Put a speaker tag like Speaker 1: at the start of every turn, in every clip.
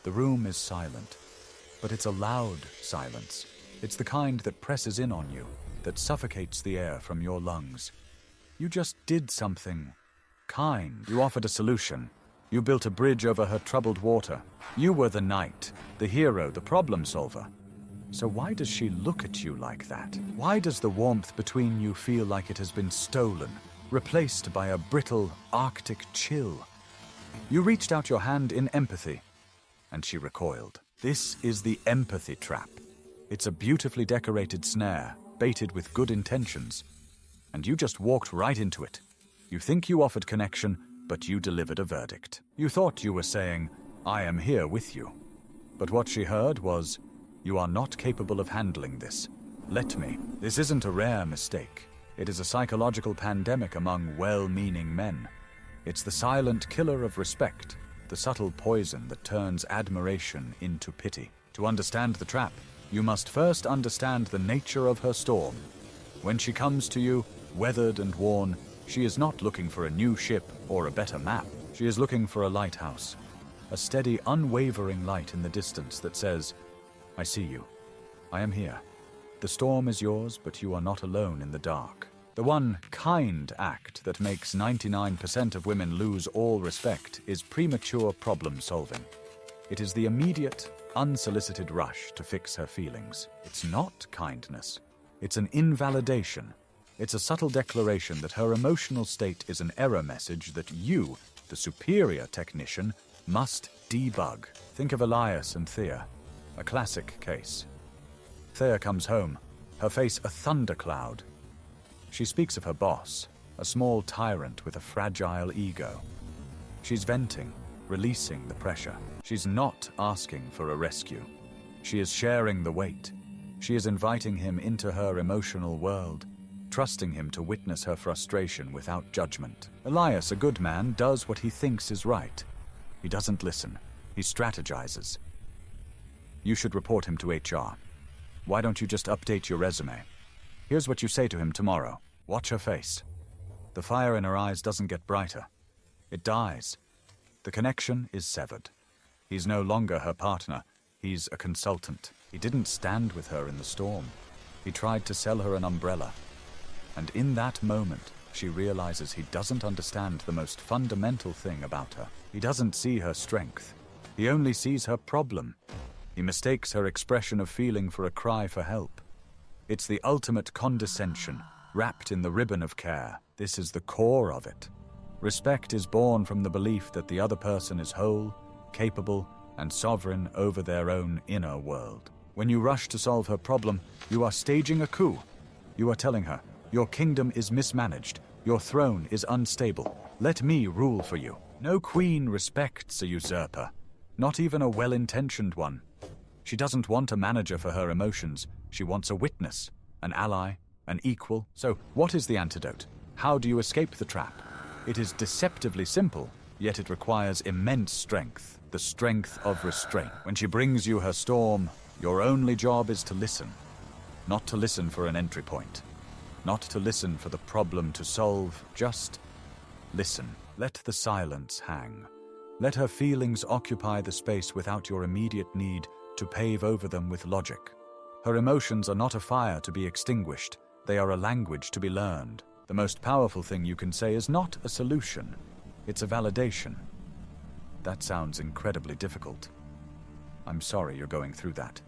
Speaker 1: The room is silent, but it's a loud silence. It's the kind that presses in on you, that suffocates the air from your lungs. You just did something kind. You offered a solution. You built a bridge over her troubled water. You were the knight, the hero, the problem solver. So why does she look at you like that? Why does the warmth between you feel like it has been stolen, replaced by a brittle Arctic chill? You reached out your hand in empathy, and she recoiled. This is the empathy trap. It's a beautifully decorated snare, baited with good intentions. And you just walked right into it. You think you offered connection, but you delivered a verdict. You thought you were saying, "I am here with you." But what she heard was, "You are not capable of handling this. Let me." This isn't a rare mistake. It is a psychological pandemic among well-meaning men. It's the silent killer of respect, the subtle poison that turns admiration into pity. To understand the trap, you must first understand the nature of her storm. When she comes to you, weathered and worn, she is not looking for a new ship or a better map. She is looking for a lighthouse, a steady, unwavering light in the distance that says, "I see you. I am here. The storm is yours, but you are not alone in the dark." The one kind act that makes 99% of women lose all respect is premature problem solving. It is the immediate, unsolicited rush to fix her feelings. It's not kindness. It's an invalidation. It's a subtle declaration that her emotional state is an error message that you, the superior technician, must debug. Think of Elias and Thea, a classic case. Thea comes home, her face a thundercloud. She speaks of her boss, a small tyrant with a fragile ego. She's venting, releasing the pressure. She's not asking for a rescue. She is sharing the weight. She is inviting him into her emotional world, trusting him to witness her frustration without judgment. Elias, a good man, does what he thinks is right. He doesn't listen. He strategizes. "You should report him to HR. Why don't you just update your resume? Here's what you say to him tomorrow." Watch her face. The fire in her eyes doesn't get brighter. It dies. The connection is severed. He's no longer her partner. He's a consultant. He didn't stand with her in the storm. He tried to sell her an umbrella. And in that moment, she realizes he doesn't understand the most fundamental thing about her. He doesn't see her strength. He only sees her problem. He mistakes her expression of feeling for a cry for help. It's the ultimate condescension, wrapped in the ribbon of care. This is the core of it. Respect is born from the belief that the other person is whole, capable, and sovereign over their own inner world. When you rush to solve her problem, you are staging a coup. You are telling her, "Your kingdom is mismanaged. Your throne is unstable. Let me rule for you." No queen respects a usurper, not even a well-intentioned one. She doesn't want a manager for her emotions. She wants a witness, an ally, an equal. So, what is the antidote? How do you escape the trap? It is deceptively simple, yet it requires immense strength, the strength of restraint. When she brings you her storm, your only job is to listen. Not to listen for an entry point. Not to listen for the problem to solve, just listen. Let the silence hang. Let her feelings occupy the space without your immediate need to pave over them with logic. Her emotions are not a fire to be extinguished. They are a language to be learned. The most powerful thing you can say is not a solution. It's a validation. That sounds incredibly difficult. I'm sorry you're going through that.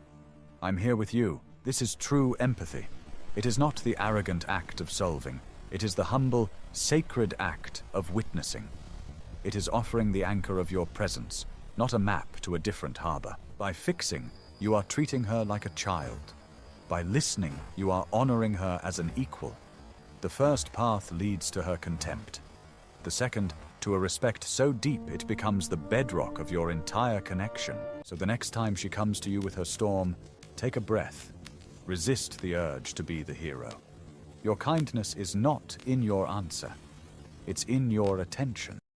Speaker 1: I'm here with you. This is true empathy. It is not the arrogant act of solving. It is the humble, sacred act of witnessing. It is offering the anchor of your presence, not a map to a different harbor. By fixing, you are treating her like a child. By listening, you are honoring her as an equal. The first path leads to her contempt. The second, to a respect so deep it becomes the bedrock of your entire connection. So the next time she comes to you with her storm, take a breath. Resist the urge to be the hero. Your kindness is not in your answer. It's in your attention.